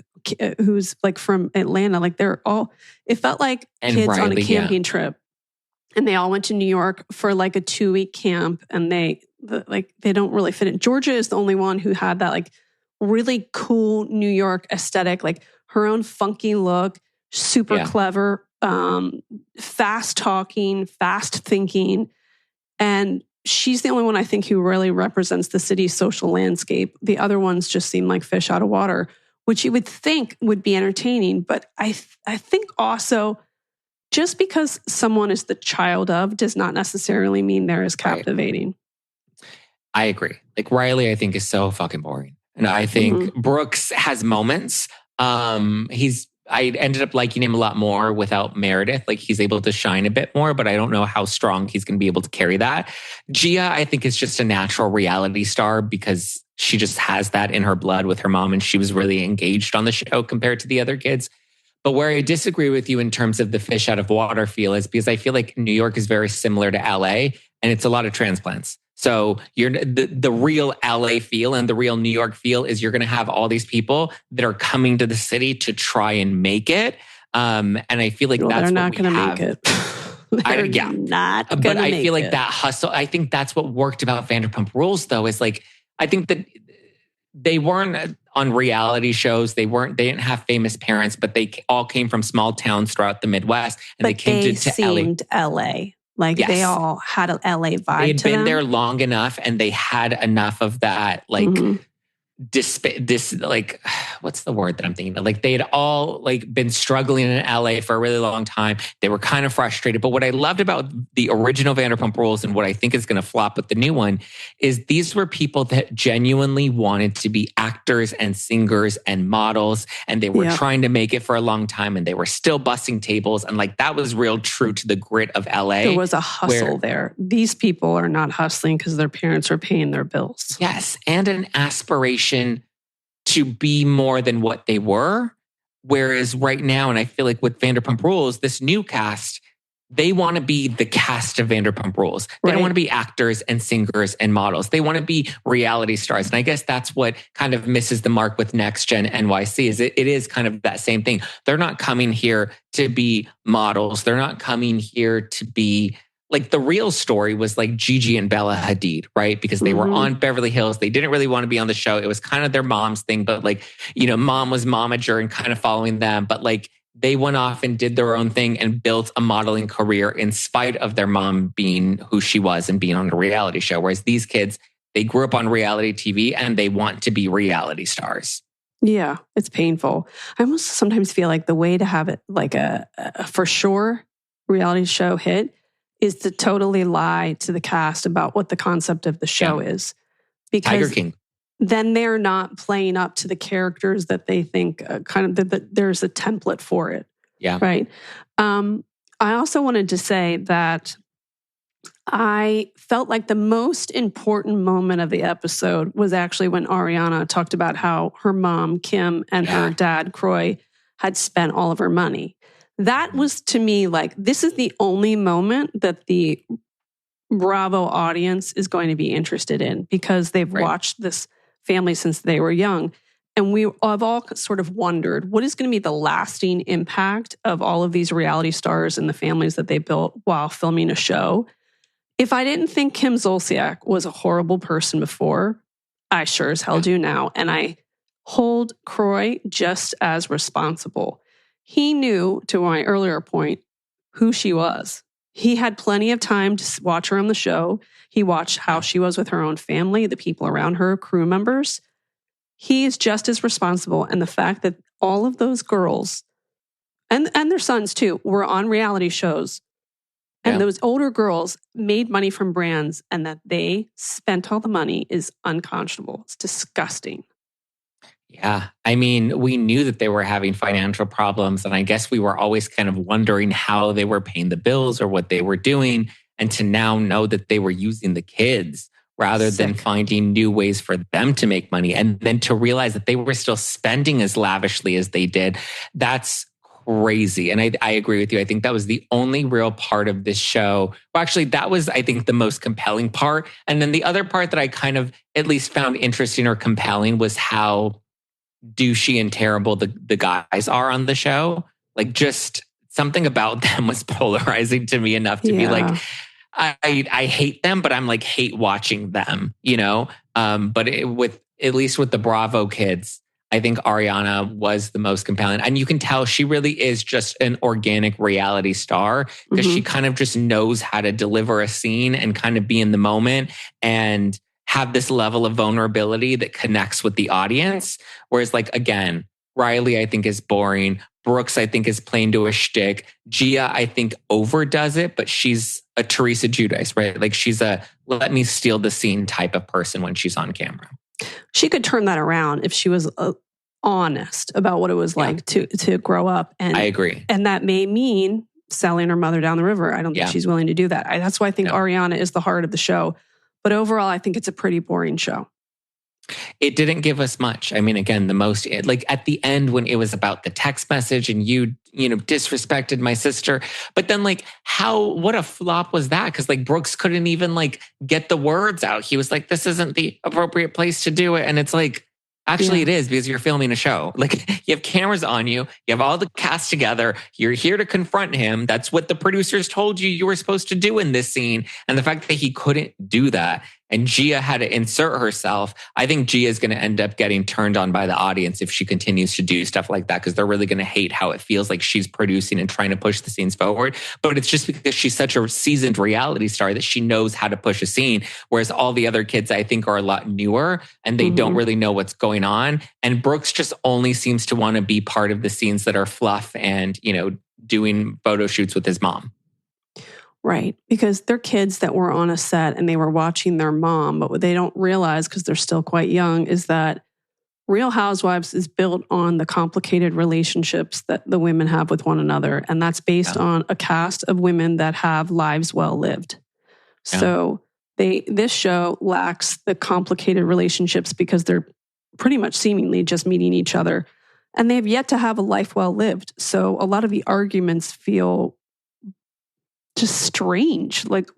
who's like from Atlanta. Like they're all. It felt like kids on a camping trip, and they all went to New York for like a 2-week camp, and they don't really fit in. Georgia is the only one who had that like really cool New York aesthetic, like her own funky look, super clever, fast talking, fast thinking. And she's the only one I think who really represents the city's social landscape. The other ones just seem like fish out of water, which you would think would be entertaining. But I think also just because someone is the child of does not necessarily mean they're as captivating. I agree. Like Riley, I think is so fucking boring. And I think Brooks has moments. I ended up liking him a lot more without Meredith. Like he's able to shine a bit more, but I don't know how strong he's going to be able to carry that. Gia, I think is just a natural reality star because she just has that in her blood with her mom. And she was really engaged on the show compared to the other kids. But where I disagree with you in terms of the fish out of water feel is because I feel like New York is very similar to LA and it's a lot of transplants. So you're the real LA feel and the real New York feel is you're going to have all these people that are coming to the city to try and make it. And I feel like that's they're not going to make it. They're not going to make it. But I feel like that hustle, I think that's what worked about Vanderpump Rules though, is like, I think that they weren't on reality shows. They didn't have famous parents, but they all came from small towns throughout the Midwest and they came to LA. Like they Yes. all had an LA vibe They had to been them. there long enough and they had enough of that, like, Mhm. like, what's the word that I'm thinking of? Like they had all like been struggling in LA for a really long time. They were kind of frustrated. But what I loved about the original Vanderpump Rules and what I think is going to flop with the new one is these were people that genuinely wanted to be actors and singers and models. And they were Yeah. trying to make it for a long time and they were still busting tables. And like that was real true to the grit of LA. There was a hustle there. These people are not hustling because their parents are paying their bills. Yes. And an aspiration to be more than what they were. Whereas right now, and I feel like with Vanderpump Rules, this new cast, they want to be the cast of Vanderpump Rules. They don't want to be actors and singers and models. They want to be reality stars. And I guess that's what kind of misses the mark with Next Gen NYC is it is kind of that same thing. They're not coming here to be models. They're not coming here to be like the real story was like Gigi and Bella Hadid, right? Because they were on Beverly Hills. They didn't really want to be on the show. It was kind of their mom's thing, but like, you know, mom was momager and kind of following them. But like they went off and did their own thing and built a modeling career in spite of their mom being who she was and being on a reality show. Whereas these kids, they grew up on reality TV and they want to be reality stars. Yeah, it's painful. I almost sometimes feel like the way to have it like a for sure reality show hit is to totally lie to the cast about what the concept of the show is. Because Tiger King. Then they're not playing up to the characters that they think there's a template for it. Yeah. Right. I also wanted to say that I felt like the most important moment of the episode was actually when Ariana talked about how her mom, Kim, and her dad, Croy, had spent all of her money. That was to me like, this is the only moment that the Bravo audience is going to be interested in because they've watched this family since they were young. And we have all sort of wondered, what is going to be the lasting impact of all of these reality stars and the families that they built while filming a show? If I didn't think Kim Zolciak was a horrible person before, I sure as hell do now. And I hold Croy just as responsible. He knew, to my earlier point, who she was. He had plenty of time to watch her on the show. He watched how she was with her own family, the people around her, crew members. He is just as responsible. And the fact that all of those girls, and their sons too, were on reality shows, and those older girls made money from brands, and that they spent all the money is unconscionable. It's disgusting. Yeah. I mean, we knew that they were having financial problems. And I guess we were always kind of wondering how they were paying the bills or what they were doing. And to now know that they were using the kids rather than finding new ways for them to make money. And then to realize that they were still spending as lavishly as they did. That's crazy. And I agree with you. I think that was the only real part of this show. Well, actually, that was, I think, the most compelling part. And then the other part that I kind of at least found interesting or compelling was how douchey and terrible the guys are on the show. Like just something about them was polarizing to me enough to be like, I hate them, but I'm like hate watching them, you know? But at least with the Bravo kids, I think Ariana was the most compelling. And you can tell she really is just an organic reality star because she kind of just knows how to deliver a scene and kind of be in the moment and have this level of vulnerability that connects with the audience. Whereas like, again, Riley, I think is boring. Brooks, I think is playing to a shtick. Gia, I think overdoes it, but she's a Teresa Giudice, right? Like she's a let me steal the scene type of person when she's on camera. She could turn that around if she was honest about what it was like to grow up. And I agree. And that may mean selling her mother down the river. I don't think she's willing to do that. That's why I think Ariana is the heart of the show. But overall, I think it's a pretty boring show. It didn't give us much. I mean, again, the most, like at the end when it was about the text message and you disrespected my sister. But then like what a flop was that? Because like Brooks couldn't even like get the words out. He was like, this isn't the appropriate place to do it. And it's like, actually it is because you're filming a show. Like you have cameras on you. You have all the cast together. You're here to confront him. That's what the producers told you were supposed to do in this scene. And the fact that he couldn't do that and Gia had to insert herself, I think Gia is going to end up getting turned on by the audience if she continues to do stuff like that, because they're really going to hate how it feels like she's producing and trying to push the scenes forward. But it's just because she's such a seasoned reality star that she knows how to push a scene, whereas all the other kids, I think, are a lot newer and they don't really know what's going on. And Brooks just only seems to want to be part of the scenes that are fluff and, doing photo shoots with his mom. Right. Because they're kids that were on a set and they were watching their mom. But what they don't realize, because they're still quite young, is that Real Housewives is built on the complicated relationships that the women have with one another. And that's based on a cast of women that have lives well lived. Yeah. So this show lacks the complicated relationships because they're pretty much seemingly just meeting each other. And they have yet to have a life well lived. So a lot of the arguments feel just strange. Like,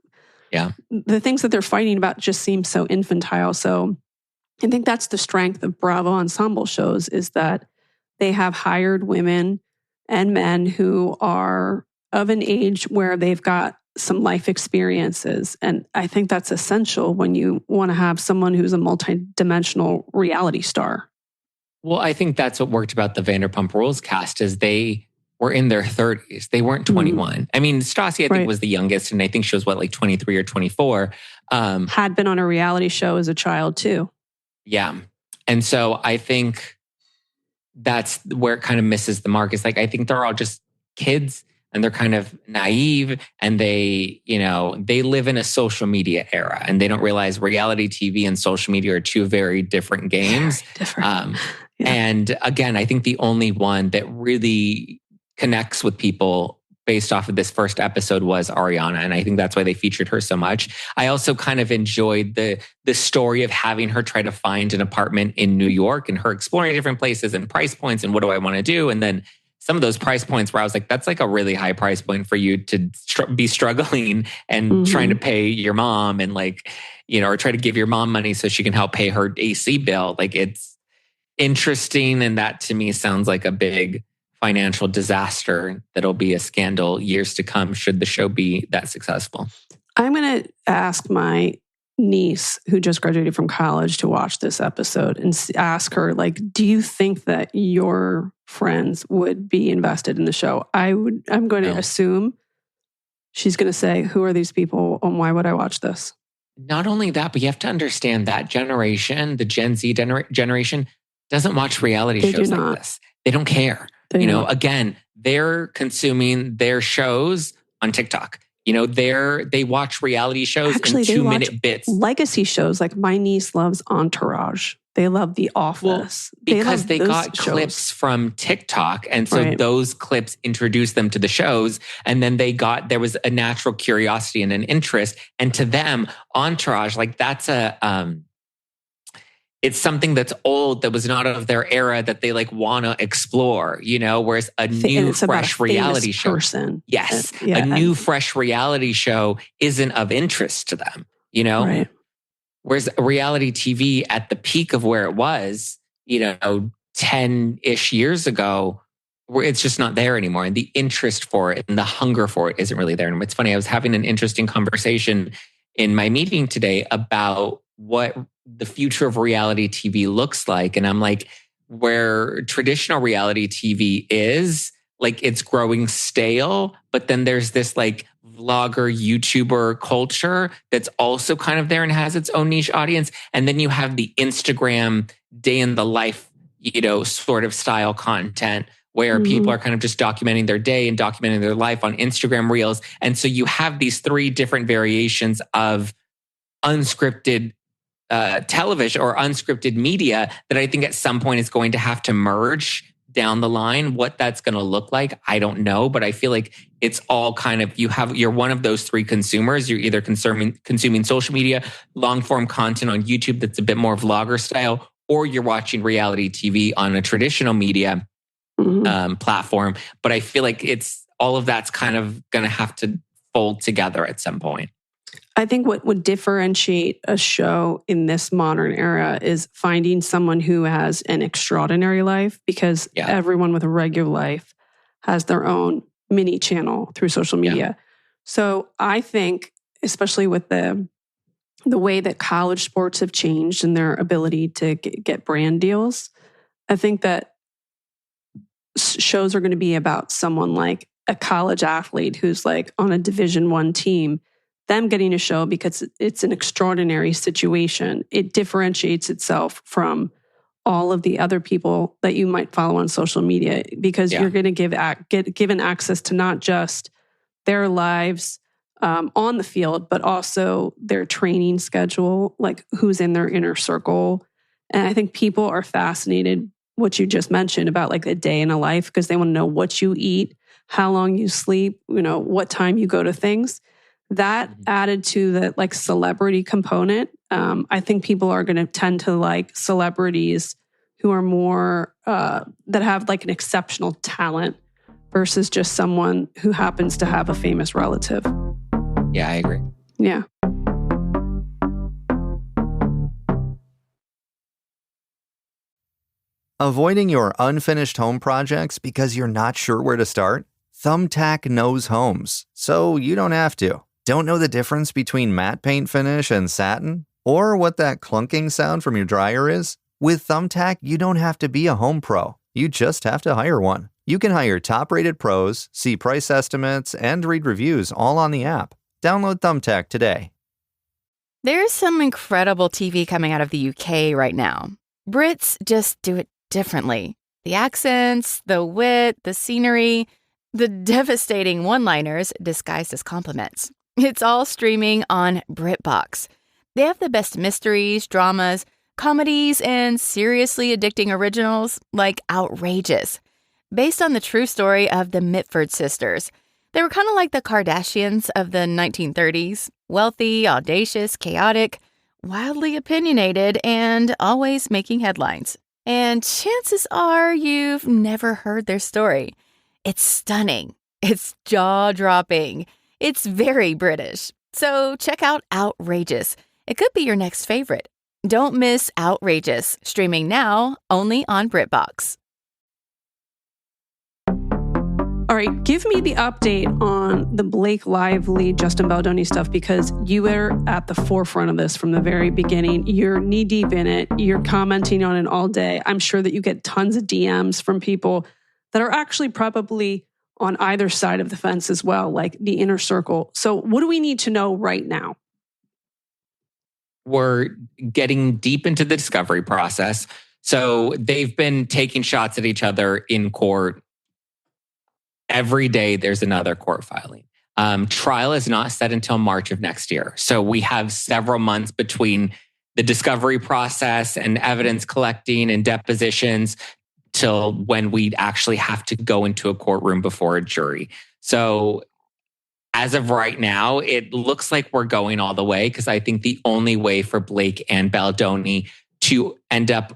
the things that they're fighting about just seem so infantile. So I think that's the strength of Bravo ensemble shows, is that they have hired women and men who are of an age where they've got some life experiences. And I think that's essential when you want to have someone who's a multidimensional reality star. Well, I think that's what worked about the Vanderpump Rules cast, is they were in their 30s. They weren't 21. I mean, Stassi, I think, was the youngest, and I think she was, 23 or 24. Had been on a reality show as a child, too. Yeah. And so I think that's where it kind of misses the mark. It's like, I think they're all just kids and they're kind of naive, and they live in a social media era, and they don't realize reality TV and social media are two very different games. Very different. And again, I think the only one that really connects with people based off of this first episode was Ariana. And I think that's why they featured her so much. I also kind of enjoyed the story of having her try to find an apartment in New York and her exploring different places and price points and what do I want to do. And then some of those price points where I was like, that's like a really high price point for you to be struggling and trying to pay your mom and or try to give your mom money so she can help pay her AC bill. Like, it's interesting. And that to me sounds like a big financial disaster that'll be a scandal years to come should the show be that successful. I'm going to ask my niece, who just graduated from college, to watch this episode and ask her, do you think that your friends would be invested in the show? I'm going to assume she's going to say, who are these people and why would I watch this? Not only that, but you have to understand that generation, the Gen Z generation, doesn't watch reality shows like this. They don't care. Again, they're consuming their shows on TikTok. They watch reality shows in 2-minute bits. Legacy shows. Like, my niece loves Entourage. They love The Office. Because they got clips from TikTok. And so those clips introduced them to the shows. And then there was a natural curiosity and an interest. And to them, Entourage, that's it's something that's old, that was not of their era, that they want to explore, whereas a new fresh reality show. Yes. A new fresh reality show isn't of interest to them, Right. Whereas reality TV at the peak of where it was, 10-ish years ago, where it's just not there anymore. And the interest for it and the hunger for it isn't really there anymore. It's funny. I was having an interesting conversation in my meeting today about what the future of reality TV looks like. And I'm like, where traditional reality TV is, it's growing stale, but then there's this vlogger, YouTuber culture that's also kind of there and has its own niche audience. And then you have the Instagram day in the life, sort of style content where people are kind of just documenting their day and documenting their life on Instagram Reels. And so you have these 3 different variations of unscripted television or unscripted media that I think at some point is going to have to merge down the line. What that's going to look like, I don't know. But I feel like it's all kind of, you're one of those 3 consumers. You're either consuming social media, long form content on YouTube that's a bit more vlogger style, or you're watching reality TV on a traditional media platform. But I feel like it's all of that's kind of going to have to fold together at some point. I think what would differentiate a show in this modern era is finding someone who has an extraordinary life, because everyone with a regular life has their own mini channel through social media. So I think, especially with the the way that college sports have changed and their ability to get brand deals, I think that shows are going to be about someone like a college athlete who's like on a Division I team, them getting a show because it's an extraordinary situation. It differentiates itself from all of the other people that you might follow on social media because you're going to get given access to not just their lives on the field, but also their training schedule, like who's in their inner circle. And I think people are fascinated, what you just mentioned about like a day in a life, because they want to know what you eat, how long you sleep, what time you go to things. That added to the like celebrity component. I think people are going to tend to like celebrities who are more, that have like an exceptional talent versus just someone who happens to have a famous relative. Yeah, I agree. Yeah. Avoiding your unfinished home projects because you're not sure where to start? Thumbtack knows homes, so you don't have to. Don't know the difference between matte paint finish and satin? Or what that clunking sound from your dryer is? With Thumbtack, you don't have to be a home pro. You just have to hire one. You can hire top-rated pros, see price estimates, and read reviews all on the app. Download Thumbtack today. There's some incredible TV coming out of the UK right now. Brits just do it differently. The accents, the wit, the scenery, the devastating one-liners disguised as compliments. It's all streaming on BritBox. They have the best mysteries, dramas, comedies, and seriously addicting originals like Outrageous, based on the true story of the Mitford sisters. They were kind of like the Kardashians of the 1930s, wealthy, audacious, chaotic, wildly opinionated, and always making headlines. And chances are you've never heard their story. It's stunning. It's jaw-dropping. It's very British. So check out Outrageous. It could be your next favorite. Don't miss Outrageous, streaming now only on BritBox. All right, give me the update on the Blake Lively, Justin Baldoni stuff, because you were at the forefront of this from the very beginning. You're knee deep in it. You're commenting on it all day. I'm sure that you get tons of DMs from people that are actually probably on either side of the fence as well, like the inner circle. So what do we need to know right now? We're getting deep into the discovery process. So they've been taking shots at each other in court. Every day there's another court filing. Trial is not set until March of next year. So we have several months between the discovery process and evidence collecting and depositions till when we'd actually have to go into a courtroom before a jury. So as of right now, it looks like we're going all the way, because I think the only way for Blake and Baldoni to end up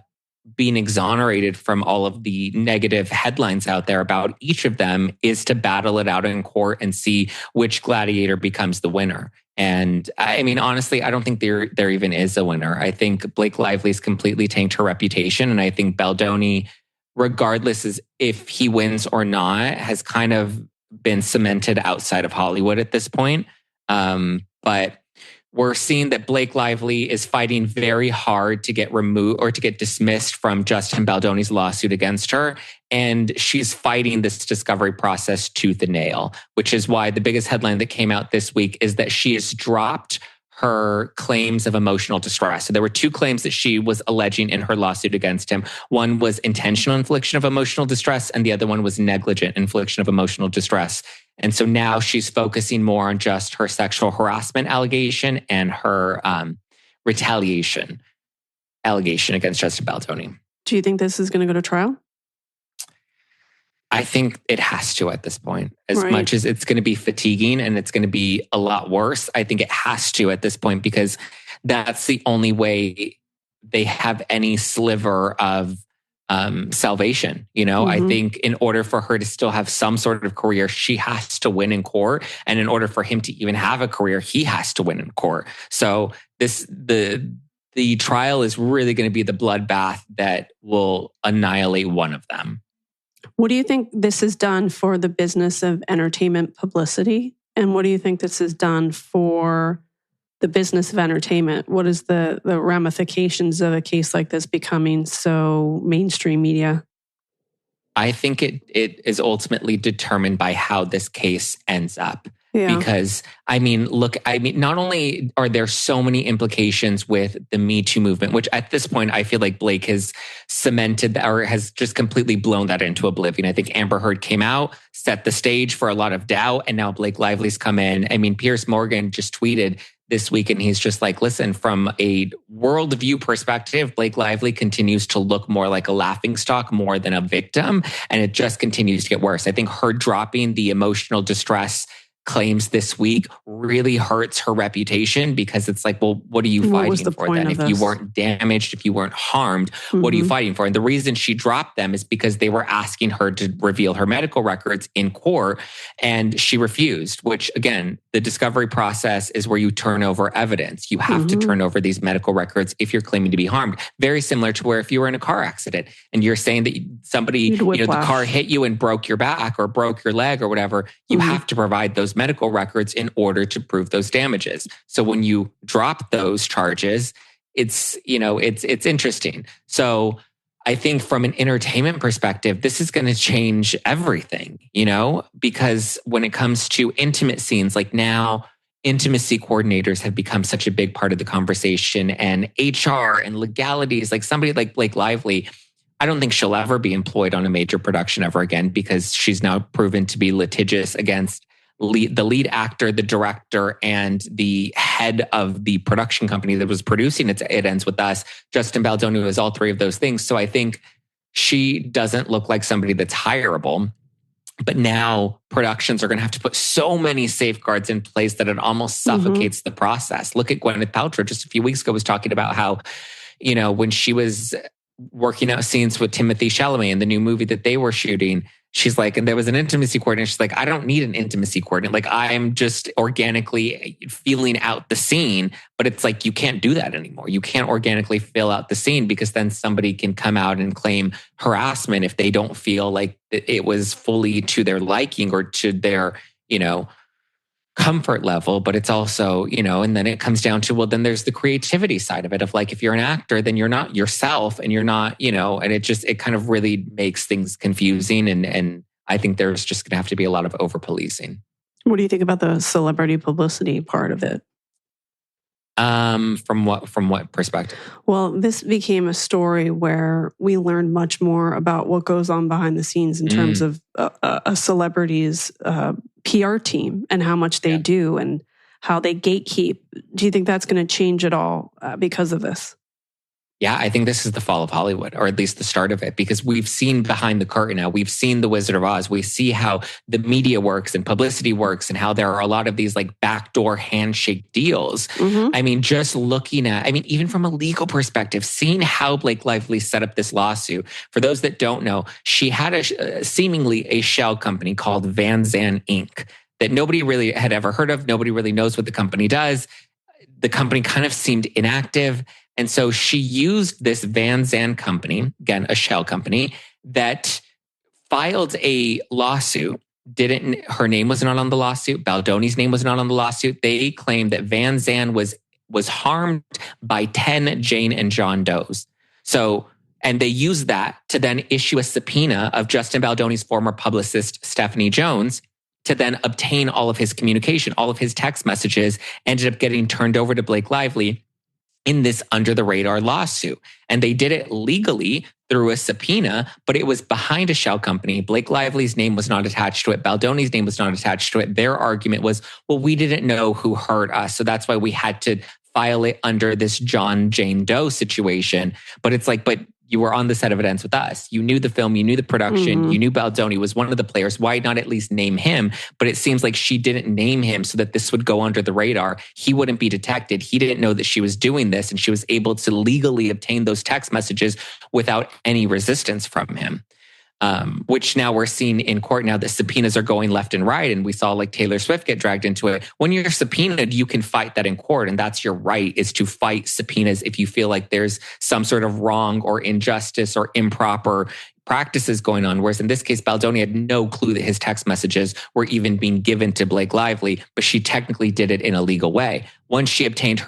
being exonerated from all of the negative headlines out there about each of them is to battle it out in court and see which gladiator becomes the winner. And I mean, honestly, I don't think there even is a winner. I think Blake Lively's completely tanked her reputation. And I think Baldoni, regardless as if he wins or not, has kind of been cemented outside of Hollywood at this point. But we're seeing that Blake Lively is fighting very hard to get removed or to get dismissed from Justin Baldoni's lawsuit against her. And she's fighting this discovery process tooth and nail, which is why the biggest headline that came out this week is that she has dropped her claims of emotional distress. So there were two claims that she was alleging in her lawsuit against him. One was intentional infliction of emotional distress, and the other one was negligent infliction of emotional distress. And so now she's focusing more on just her sexual harassment allegation and her retaliation allegation against Justin Baldoni. Do you think this is going to go to trial? I think it has to at this point. As much as it's going to be fatiguing and it's going to be a lot worse, I think it has to at this point, because that's the only way they have any sliver of salvation. I think in order for her to still have some sort of career, she has to win in court. And in order for him to even have a career, he has to win in court. So the trial is really going to be the bloodbath that will annihilate one of them. What do you think this has done for the business of entertainment publicity? And what do you think this has done for the business of entertainment? What is the ramifications of a case like this becoming so mainstream media? I think it is ultimately determined by how this case ends up. Yeah. Because, not only are there so many implications with the Me Too movement, which at this point, I feel like Blake has cemented or has just completely blown that into oblivion. I think Amber Heard came out, set the stage for a lot of doubt, and now Blake Lively's come in. I mean, Piers Morgan just tweeted this week, and he's just like, listen, from a worldview perspective, Blake Lively continues to look more like a laughingstock more than a victim, and it just continues to get worse. I think her dropping the emotional distress claims this week really hurts her reputation, because it's like, well, what are you fighting for then? If you weren't damaged, if you weren't harmed, what are you fighting for? And the reason she dropped them is because they were asking her to reveal her medical records in court, and she refused, which again, the discovery process is where you turn over evidence. You have to turn over these medical records if you're claiming to be harmed. Very similar to where if you were in a car accident and you're saying that somebody, the car hit you and broke your back or broke your leg or whatever, you have to provide those medical records in order to prove those damages. So when you drop those charges, it's interesting. So I think from an entertainment perspective, this is going to change everything, because when it comes to intimate scenes, like now, intimacy coordinators have become such a big part of the conversation, and HR and legalities, like somebody like Blake Lively, I don't think she'll ever be employed on a major production ever again, because she's now proven to be litigious against the lead actor, the director, and the head of the production company that was producing It Ends With Us. Justin Baldoni was all three of those things. So I think she doesn't look like somebody that's hireable. But now productions are going to have to put so many safeguards in place that it almost suffocates the process. Look at Gwyneth Paltrow just a few weeks ago was talking about how, when she was working out scenes with Timothée Chalamet in the new movie that they were shooting, she's like, and there was an intimacy coordinator. She's like, I don't need an intimacy coordinator. Like, I'm just organically feeling out the scene. But it's like, you can't do that anymore. You can't organically fill out the scene, because then somebody can come out and claim harassment if they don't feel like it was fully to their liking or to their, comfort level. But it's also, and then it comes down to, well, then there's the creativity side of it, of like, if you're an actor, then you're not yourself, and you're not, and it kind of really makes things confusing. And I think there's just going to have to be a lot of over policing. What do you think about the celebrity publicity part of it? From what perspective? Well, this became a story where we learned much more about what goes on behind the scenes in terms of a celebrity's PR team and how much they do and how they gatekeep. Do you think that's going to change at all because of this? Yeah, I think this is the fall of Hollywood, or at least the start of it, because we've seen behind the curtain now. We've seen The Wizard of Oz. We see how the media works and publicity works, and how there are a lot of these like backdoor handshake deals. I mean, just looking at, even from a legal perspective, seeing how Blake Lively set up this lawsuit. For those that don't know, she had seemingly a shell company called Van Zandt Inc. that nobody really had ever heard of. Nobody really knows what the company does. The company kind of seemed inactive. And so she used this Van Zandt company, again, a shell company, that filed a lawsuit. Her name was not on the lawsuit. Baldoni's name was not on the lawsuit. They claimed that Van Zandt was harmed by 10 Jane and John Does. So, and they used that to then issue a subpoena of Justin Baldoni's former publicist, Stephanie Jones, to then obtain all of his communication. All of his text messages ended up getting turned over to Blake Lively in this under the radar lawsuit. And they did it legally through a subpoena, but it was behind a shell company. Blake Lively's name was not attached to it. Baldoni's name was not attached to it. Their argument was, well, we didn't know who hurt us, so that's why we had to file it under this John Jane Doe situation. But it's like, but you were on the set of It Ends With Us. You knew the film, you knew the production, you knew Baldoni was one of the players. Why not at least name him? But it seems like she didn't name him so that this would go under the radar. He wouldn't be detected. He didn't know that she was doing this, and she was able to legally obtain those text messages without any resistance from him. Which now we're seeing in court now that subpoenas are going left and right. And we saw like Taylor Swift get dragged into it. When you're subpoenaed, you can fight that in court. And that's your right, is to fight subpoenas if you feel like there's some sort of wrong or injustice or improper practices going on. Whereas in this case, Baldoni had no clue that his text messages were even being given to Blake Lively, but she technically did it in a legal way. Once she obtained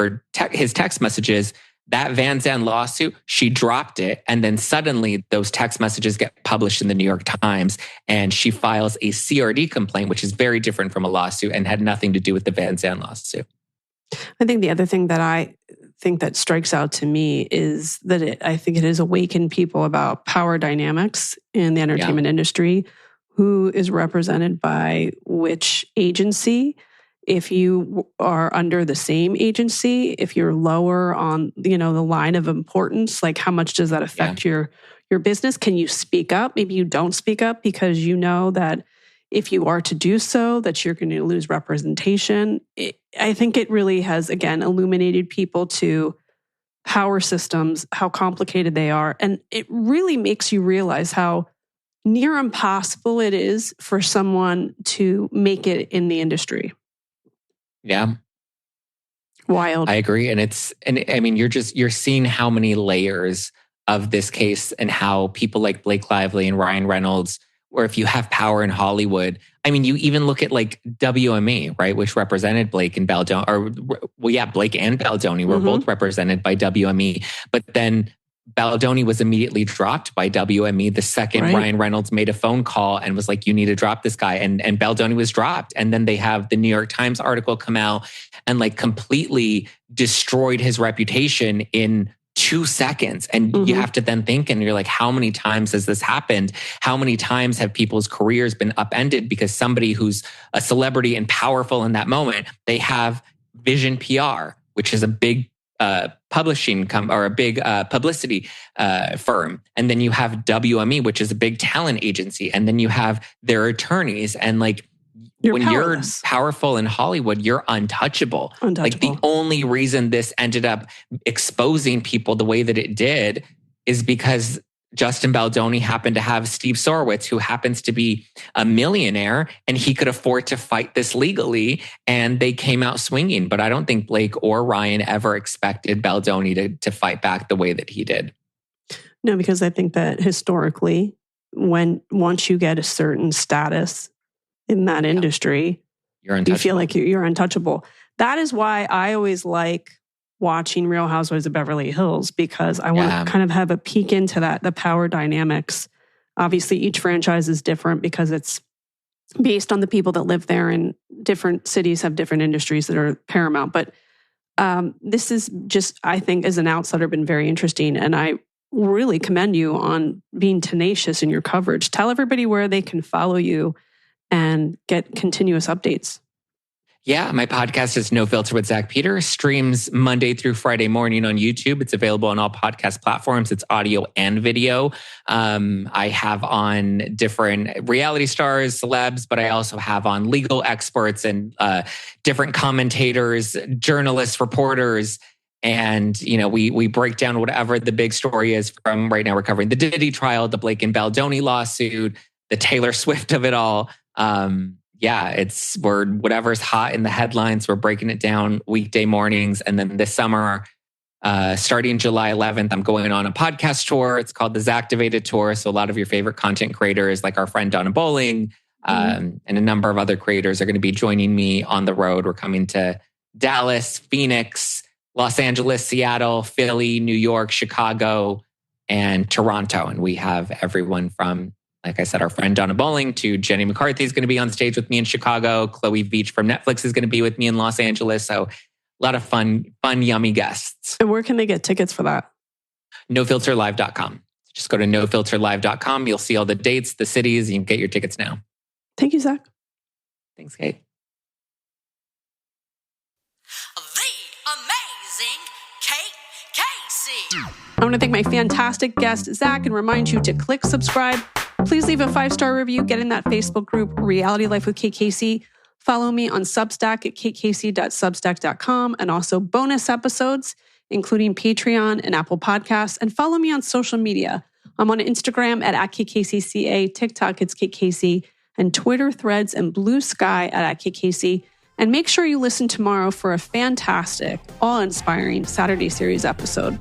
his text messages, that Van Zandt lawsuit, she dropped it. And then suddenly those text messages get published in the New York Times, and she files a CRD complaint, which is very different from a lawsuit and had nothing to do with the Van Zandt lawsuit. I think the other thing that I think that strikes out to me is that I think it has awakened people about power dynamics in the entertainment industry. Who is represented by which agency? If you are under the same agency, if you're lower on, the line of importance, like how much does that affect your business? Can you speak up? Maybe you don't speak up because you know that if you are to do so, that you're going to lose representation. I think it really has, again, illuminated people to power systems, how complicated they are. And it really makes you realize how near impossible it is for someone to make it in the industry. Yeah. Wild. I agree. You're seeing how many layers of this case and how people like Blake Lively and Ryan Reynolds, or if you have power in Hollywood, you even look at like WME, right, which represented Blake and Baldoni, Blake and Baldoni were both represented by WME, but then Baldoni was immediately dropped by WME the second Ryan Reynolds made a phone call and was like, you need to drop this guy. And Baldoni was dropped. And then they have the New York Times article come out and like completely destroyed his reputation in 2 seconds. And you have to then think, and you're like, how many times has this happened? How many times have people's careers been upended because somebody who's a celebrity and powerful in that moment, they have Vision PR, which is a big publishing or a big publicity firm. And then you have WME, which is a big talent agency. And then you have their attorneys. And like, when you're powerful in Hollywood, you're untouchable. Like the only reason this ended up exposing people the way that it did is because Justin Baldoni happened to have Steve Sorowitz, who happens to be a millionaire, and he could afford to fight this legally, and they came out swinging. But I don't think Blake or Ryan ever expected Baldoni to fight back the way that he did. No, because I think that historically, once you get a certain status in that industry, you feel like you're untouchable. That is why I always like watching Real Housewives of Beverly Hills, because I want to kind of have a peek into that, the power dynamics. Obviously, each franchise is different because it's based on the people that live there, and different cities have different industries that are paramount. But this is just, I think, as an outsider, been very interesting. And I really commend you on being tenacious in your coverage. Tell everybody where they can follow you and get continuous updates. Yeah, my podcast is No Filter with Zack Peter. Streams Monday through Friday morning on YouTube. It's available on all podcast platforms. It's audio and video. I have on different reality stars, celebs, but I also have on legal experts and different commentators, journalists, reporters. And, we break down whatever the big story is from right now. We're covering the Diddy trial, the Blake and Baldoni lawsuit, the Taylor Swift of it all. We're whatever's hot in the headlines, we're breaking it down weekday mornings. And then this summer, starting July 11th, I'm going on a podcast tour. It's called the Zactivated Tour. So a lot of your favorite content creators, like our friend Donna Bowling, and a number of other creators are going to be joining me on the road. We're coming to Dallas, Phoenix, Los Angeles, Seattle, Philly, New York, Chicago, and Toronto. And we have everyone from, like I said, our friend Donna Bowling to Jenny McCarthy is going to be on stage with me in Chicago. Chloe Veach from Netflix is going to be with me in Los Angeles. So a lot of fun, yummy guests. And where can they get tickets for that? NoFilterLive.com. Just go to NoFilterLive.com. You'll see all the dates, the cities, and you can get your tickets now. Thank you, Zach. Thanks, Kate. The amazing Kate Casey. I want to thank my fantastic guest, Zach, and remind you to click subscribe. Please leave a 5-star review. Get in that Facebook group, Reality Life with Kate Casey. Follow me on Substack at katecasey.substack.com, and also bonus episodes, including Patreon and Apple Podcasts. And follow me on social media. I'm on Instagram at KatecaseyCA, TikTok, it's Kate Casey, and Twitter, Threads, and Blue Sky at Kate Casey. And make sure you listen tomorrow for a fantastic, awe-inspiring Saturday Series episode.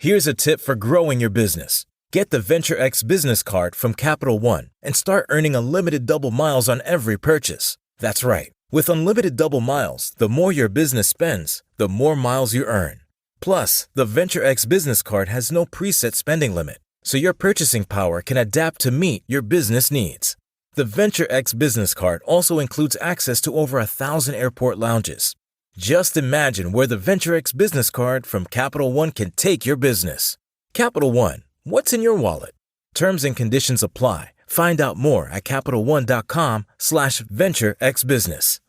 Here's a tip for growing your business. Get the Venture X Business Card from Capital One and start earning unlimited double miles on every purchase. That's right. With unlimited double miles, the more your business spends, the more miles you earn. Plus, the Venture X Business Card has no preset spending limit, so your purchasing power can adapt to meet your business needs. The Venture X Business Card also includes access to over 1,000 airport lounges. Just imagine where the Venture X Business Card from Capital One can take your business. Capital One, what's in your wallet? Terms and conditions apply. Find out more at CapitalOne.com/VentureXBusiness.